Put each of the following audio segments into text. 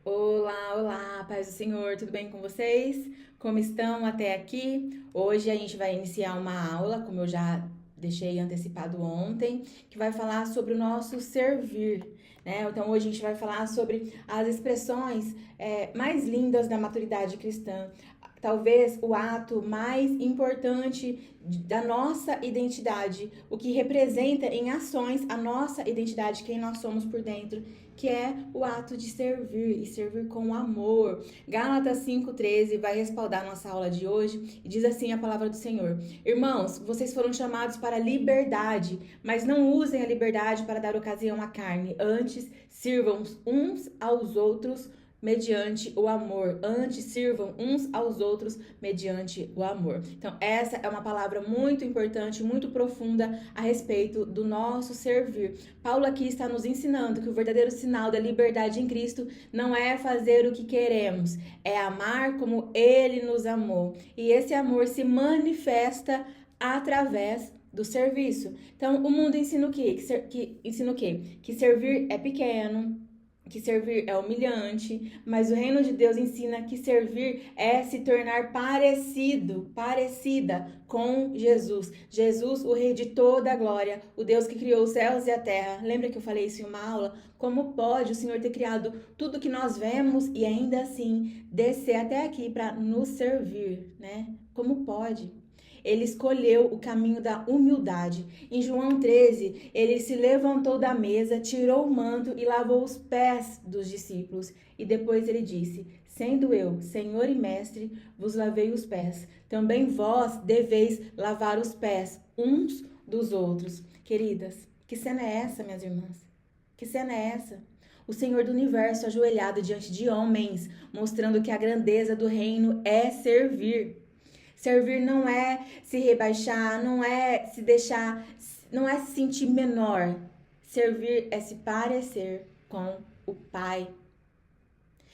Olá, olá, paz do Senhor, tudo bem com vocês? Como estão até aqui? Hoje a gente vai iniciar uma aula, como eu já deixei antecipado ontem, que vai falar sobre o nosso servir, né? Então hoje a gente vai falar sobre as expressões mais lindas da maturidade cristã. Talvez o ato mais importante da nossa identidade, o que representa em ações a nossa identidade, quem nós somos por dentro, que é o ato de servir e servir com amor. Gálatas 5:13 vai respaldar nossa aula de hoje e diz assim a palavra do Senhor: Irmãos, vocês foram chamados para a liberdade, mas não usem a liberdade para dar ocasião à carne. Antes, sirvam uns aos outros mediante o amor. Antes, sirvam uns aos outros mediante o amor. Então, essa é uma palavra muito importante, muito profunda a respeito do nosso servir. Paulo aqui está nos ensinando que o verdadeiro sinal da liberdade em Cristo não é fazer o que queremos, é amar como Ele nos amou. E esse amor se manifesta através do serviço. Então, o mundo ensina o quê? Ensina o quê? Que servir é pequeno, que servir é humilhante, mas o reino de Deus ensina que servir é se tornar parecida com Jesus. Jesus, o Rei de toda a glória, o Deus que criou os céus e a terra. Lembra que eu falei isso em uma aula? Como pode o Senhor ter criado tudo que nós vemos e ainda assim descer até aqui para nos servir, né? Como pode? Ele escolheu o caminho da humildade. Em João 13, ele se levantou da mesa, tirou o manto e lavou os pés dos discípulos. E depois ele disse: Sendo eu, Senhor e Mestre, vos lavei os pés. Também vós deveis lavar os pés uns dos outros. Queridas, que cena é essa, minhas irmãs? Que cena é essa? O Senhor do Universo ajoelhado diante de homens, mostrando que a grandeza do reino é servir. Servir não é se rebaixar, não é se deixar, não é se sentir menor. Servir é se parecer com o Pai.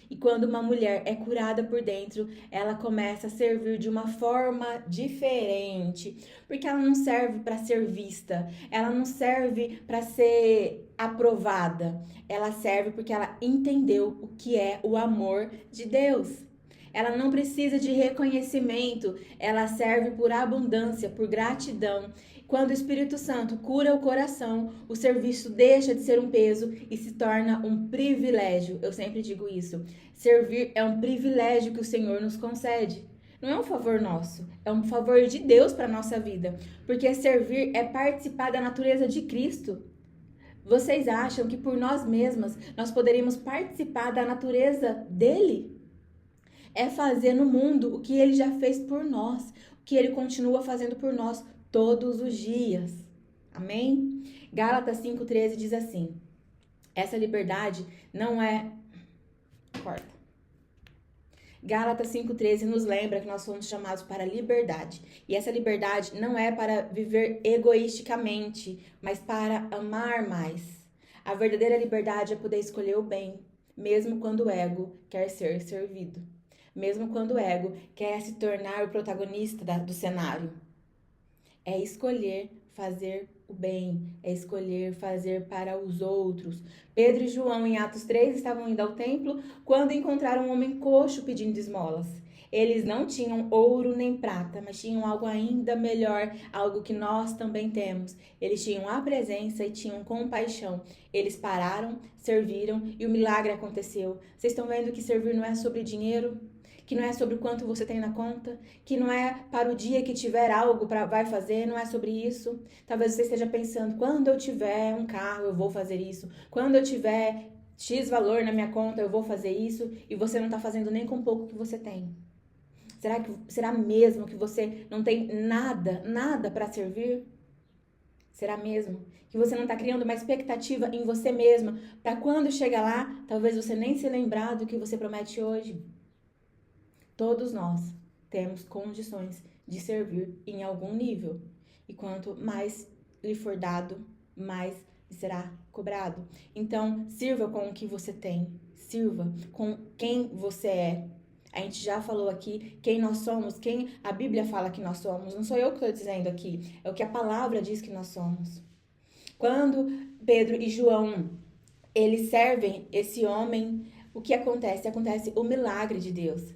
E quando uma mulher é curada por dentro, ela começa a servir de uma forma diferente, porque ela não serve para ser vista, ela não serve para ser aprovada, ela serve porque ela entendeu o que é o amor de Deus. Ela não precisa de reconhecimento, ela serve por abundância, por gratidão. Quando o Espírito Santo cura o coração, o serviço deixa de ser um peso e se torna um privilégio. Eu sempre digo isso. Servir é um privilégio que o Senhor nos concede. Não é um favor nosso, é um favor de Deus para a nossa vida. Porque servir é participar da natureza de Cristo. Vocês acham que por nós mesmas nós poderíamos participar da natureza dele? É fazer no mundo o que ele já fez por nós, o que ele continua fazendo por nós todos os dias. Amém? Gálatas 5:13 diz assim: essa liberdade não é. Corta. Gálatas 5:13 nos lembra que nós fomos chamados para a liberdade. E essa liberdade não é para viver egoisticamente, mas para amar mais. A verdadeira liberdade é poder escolher o bem, mesmo quando o ego quer ser servido. Mesmo quando o ego quer se tornar o protagonista do cenário. É escolher fazer o bem, é escolher fazer para os outros. Pedro e João, em Atos 3, estavam indo ao templo quando encontraram um homem coxo pedindo esmolas. Eles não tinham ouro nem prata, mas tinham algo ainda melhor, algo que nós também temos. Eles tinham a presença e tinham compaixão. Eles pararam, serviram e o milagre aconteceu. Vocês estão vendo que servir não é sobre dinheiro? Que não é sobre quanto você tem na conta, que não é para o dia que tiver algo para vai fazer, não é sobre isso. Talvez você esteja pensando, quando eu tiver um carro, eu vou fazer isso. Quando eu tiver X valor na minha conta, eu vou fazer isso, e você não está fazendo nem com o pouco que você tem. Será mesmo que você não tem nada para servir? Será mesmo que você não está criando uma expectativa em você mesma para quando chegar lá, talvez você nem se lembrar do que você promete hoje? Todos nós temos condições de servir em algum nível. E quanto mais lhe for dado, mais lhe será cobrado. Então, sirva com o que você tem. Sirva com quem você é. A gente já falou aqui quem nós somos, quem a Bíblia fala que nós somos. Não sou eu que estou dizendo aqui, é o que a palavra diz que nós somos. Quando Pedro e João, eles servem esse homem o que acontece? Acontece o milagre de Deus.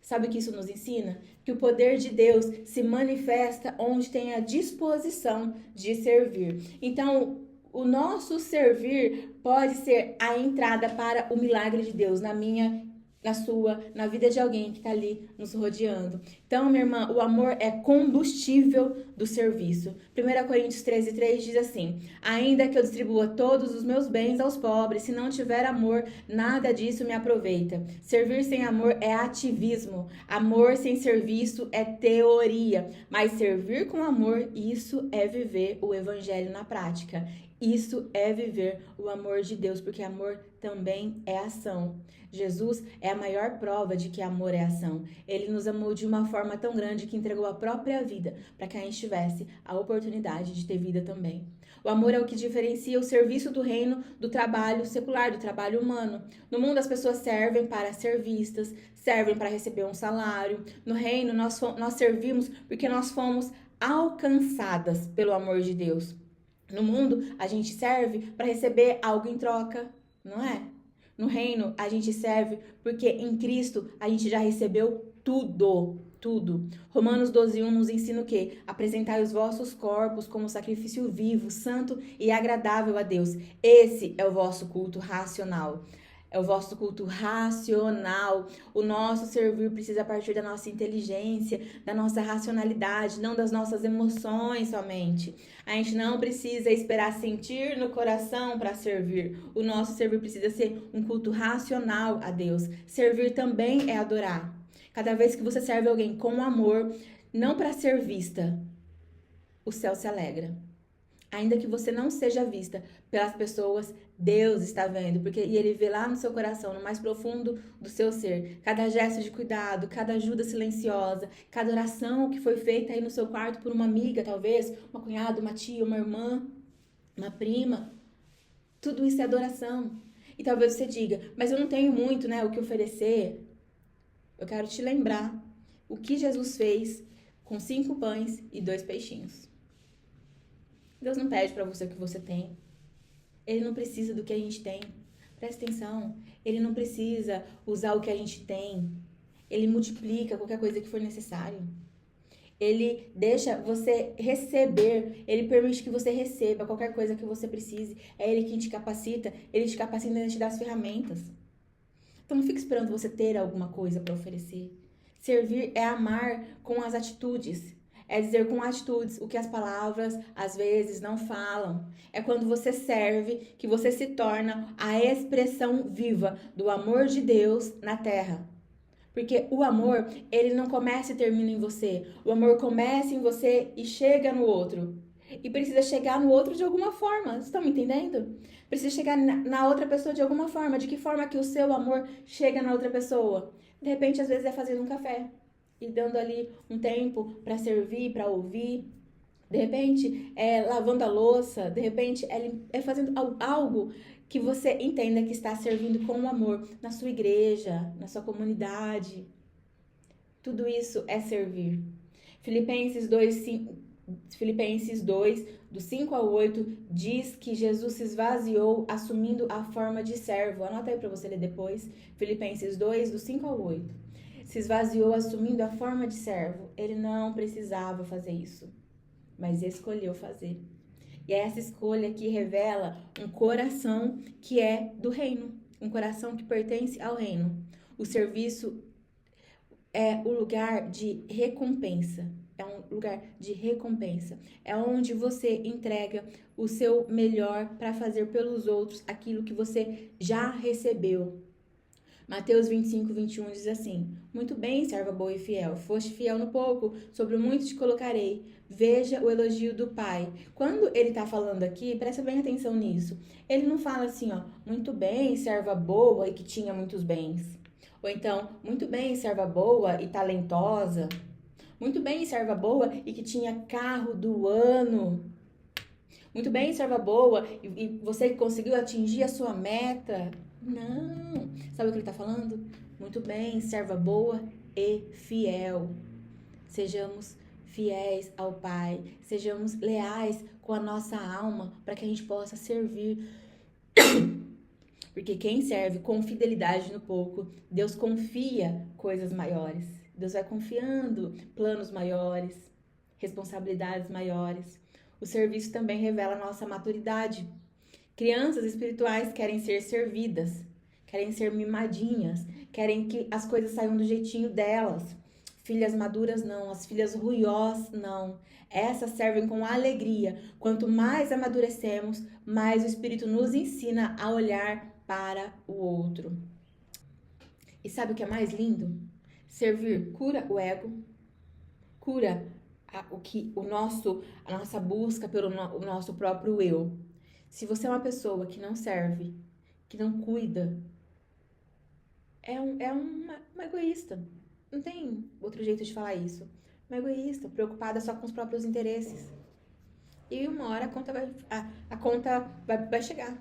Sabe o que isso nos ensina? Que o poder de Deus se manifesta onde tem a disposição de servir. Então, o nosso servir pode ser a entrada para o milagre de Deus na minha, na sua, na vida de alguém que está ali nos rodeando. Então, minha irmã, o amor é combustível do serviço. 1 Coríntios 13:3 diz assim: ainda que eu distribua todos os meus bens aos pobres, se não tiver amor, nada disso me aproveita. Servir sem amor é ativismo. Amor sem serviço é teoria. Mas servir com amor, isso é viver o evangelho na prática. Isso é viver o amor de Deus, porque amor também é ação. Jesus é a maior prova de que amor é ação. Ele nos amou de uma forma tão grande que entregou a própria vida para que a gente tivesse a oportunidade de ter vida também. O amor é o que diferencia o serviço do reino do trabalho secular, do trabalho humano. No mundo as pessoas servem para ser vistas, servem para receber um salário. No reino nós servimos porque nós fomos alcançadas pelo amor de Deus. No mundo, a gente serve para receber algo em troca, não é? No reino, a gente serve porque em Cristo a gente já recebeu tudo, tudo. Romanos 12:1 nos ensina o quê? Apresentai os vossos corpos como sacrifício vivo, santo e agradável a Deus. Esse é o vosso culto racional. É o vosso culto racional. O nosso servir precisa partir da nossa inteligência, da nossa racionalidade, não das nossas emoções somente. A gente não precisa esperar sentir no coração para servir. O nosso servir precisa ser um culto racional a Deus. Servir também é adorar. Cada vez que você serve alguém com amor, não para ser vista, o céu se alegra. Ainda que você não seja vista pelas pessoas, Deus está vendo, porque e Ele vê lá no seu coração, no mais profundo do seu ser, cada gesto de cuidado, cada ajuda silenciosa, cada oração que foi feita aí no seu quarto por uma amiga, talvez, uma cunhada, uma tia, uma irmã, uma prima. Tudo isso é adoração. E talvez você diga, mas eu não tenho muito, né, o que oferecer. Eu quero te lembrar o que Jesus fez com 5 pães e 2 peixinhos. Deus não pede para você o que você tem. Ele não precisa do que a gente tem. Presta atenção. Ele não precisa usar o que a gente tem. Ele multiplica qualquer coisa que for necessário. Ele deixa você receber. Ele permite que você receba qualquer coisa que você precise. É Ele quem te capacita. Ele te capacita e te dá as ferramentas. Então não fique esperando você ter alguma coisa para oferecer. Servir é amar com as atitudes. É dizer com atitudes o que as palavras às vezes não falam. É quando você serve que você se torna a expressão viva do amor de Deus na terra. Porque o amor, ele não começa e termina em você. O amor começa em você e chega no outro. E precisa chegar no outro de alguma forma. Vocês estão me entendendo? Precisa chegar na outra pessoa de alguma forma. De que forma que o seu amor chega na outra pessoa? De repente, às vezes, é fazendo um café. E dando ali um tempo para servir, para ouvir. De repente, é lavando a louça. De repente, é fazendo algo que você entenda que está servindo com amor na sua igreja, na sua comunidade. Tudo isso é servir. Filipenses 2, do 5 ao 8, diz que Jesus se esvaziou assumindo a forma de servo. Anota aí para você ler depois. Filipenses 2, do 5 ao 8. Se esvaziou assumindo a forma de servo. Ele não precisava fazer isso, mas escolheu fazer. E é essa escolha que revela um coração que é do reino, um coração que pertence ao reino. O serviço é o lugar de recompensa. É um lugar de recompensa. É onde você entrega o seu melhor para fazer pelos outros aquilo que você já recebeu. Mateus 25:21 diz assim: muito bem, serva boa e fiel. Foste fiel no pouco, sobre o muito te colocarei. Veja o elogio do Pai. Quando ele está falando aqui, presta bem atenção nisso. Ele não fala assim, ó, muito bem, serva boa e que tinha muitos bens. Ou então, muito bem, serva boa e talentosa. Muito bem, serva boa e que tinha carro do ano. Muito bem, serva boa e você conseguiu atingir a sua meta. Não. Sabe o que ele está falando? Muito bem, serva boa e fiel. Sejamos fiéis ao Pai. Sejamos leais com a nossa alma para que a gente possa servir. Porque quem serve com fidelidade no pouco, Deus confia coisas maiores. Deus vai confiando planos maiores, responsabilidades maiores. O serviço também revela a nossa maturidade. Crianças espirituais querem ser servidas, querem ser mimadinhas, querem que as coisas saiam do jeitinho delas. Filhas maduras não, as filhas ruiós não. Essas servem com alegria. Quanto mais amadurecemos, mais o Espírito nos ensina a olhar para o outro. E sabe o que é mais lindo? Servir cura o ego, cura a nossa busca pelo o nosso próprio eu. Se você é uma pessoa que não serve, que não cuida, é uma egoísta. Não tem outro jeito de falar isso. Uma egoísta, preocupada só com os próprios interesses. E uma hora a conta vai chegar.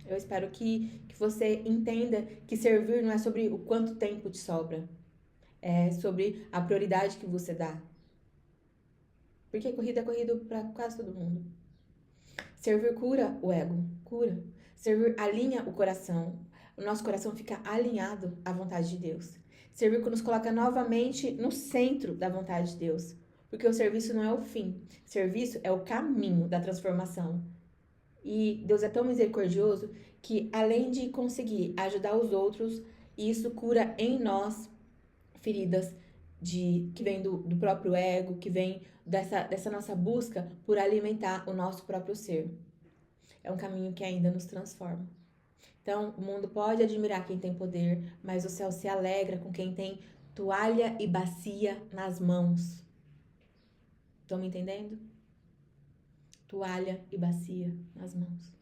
Eu espero que você entenda que servir não é sobre o quanto tempo te sobra. É sobre a prioridade que você dá. Porque corrida é corrida para quase todo mundo. Servir cura o ego, cura. Servir alinha o coração. O nosso coração fica alinhado à vontade de Deus. Servir nos coloca novamente no centro da vontade de Deus. Porque o serviço não é o fim. O serviço é o caminho da transformação. E Deus é tão misericordioso que, além de conseguir ajudar os outros, isso cura em nós feridas que vem do próprio ego, que vem dessa nossa busca por alimentar o nosso próprio ser. É um caminho que ainda nos transforma. Então, o mundo pode admirar quem tem poder, mas o céu se alegra com quem tem toalha e bacia nas mãos. Estão me entendendo? Toalha e bacia nas mãos.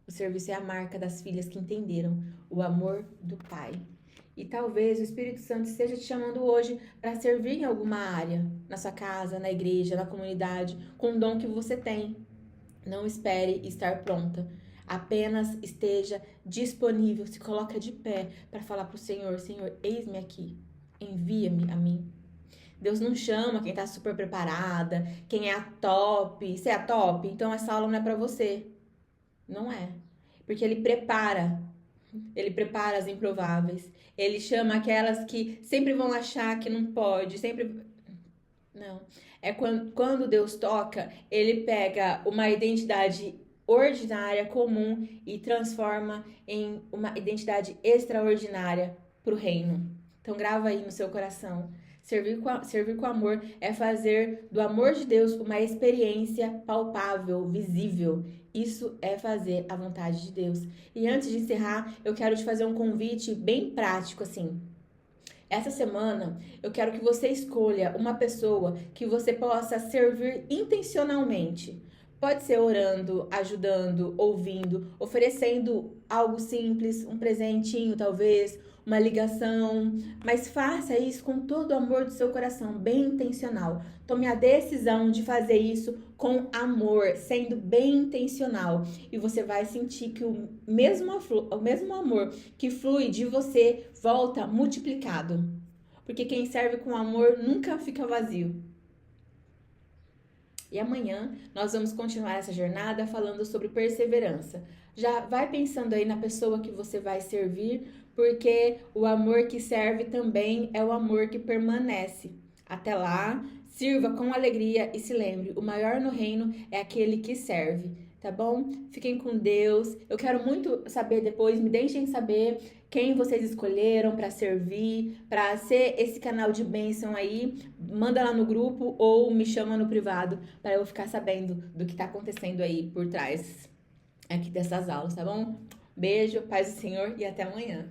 O serviço é a marca das filhas que entenderam o amor do Pai. E talvez o Espírito Santo esteja te chamando hoje para servir em alguma área, na sua casa, na igreja, na comunidade, com o dom que você tem. Não espere estar pronta. Apenas esteja disponível, se coloca de pé para falar para o Senhor: Senhor, eis-me aqui, envia-me a mim. Deus não chama quem está super preparada, quem é a top. Você é a top? Então essa aula não é para você. Não é. Porque Ele prepara as improváveis. Ele chama aquelas que sempre vão achar que não pode, sempre... Não. É quando Deus toca, Ele pega uma identidade ordinária, comum, e transforma em uma identidade extraordinária para o reino. Então grava aí no seu coração. Servir com amor é fazer do amor de Deus uma experiência palpável, visível. Isso é fazer a vontade de Deus. E antes de encerrar, eu quero te fazer um convite bem prático, assim. Essa semana, eu quero que você escolha uma pessoa que você possa servir intencionalmente. Pode ser orando, ajudando, ouvindo, oferecendo algo simples, um presentinho talvez, uma ligação, mas faça isso com todo o amor do seu coração, bem intencional. Tome a decisão de fazer isso com amor, sendo bem intencional. E você vai sentir que o mesmo amor que flui de você volta multiplicado. Porque quem serve com amor nunca fica vazio. E amanhã nós vamos continuar essa jornada falando sobre perseverança. Já vai pensando aí na pessoa que você vai servir, porque o amor que serve também é o amor que permanece. Até lá, sirva com alegria e se lembre, o maior no reino é aquele que serve, tá bom? Fiquem com Deus. Eu quero muito saber depois, me deixem saber quem vocês escolheram para servir, para ser esse canal de bênção aí. Manda lá no grupo ou me chama no privado para eu ficar sabendo do que tá acontecendo aí por trás aqui dessas aulas, tá bom? Beijo, paz do Senhor e até amanhã.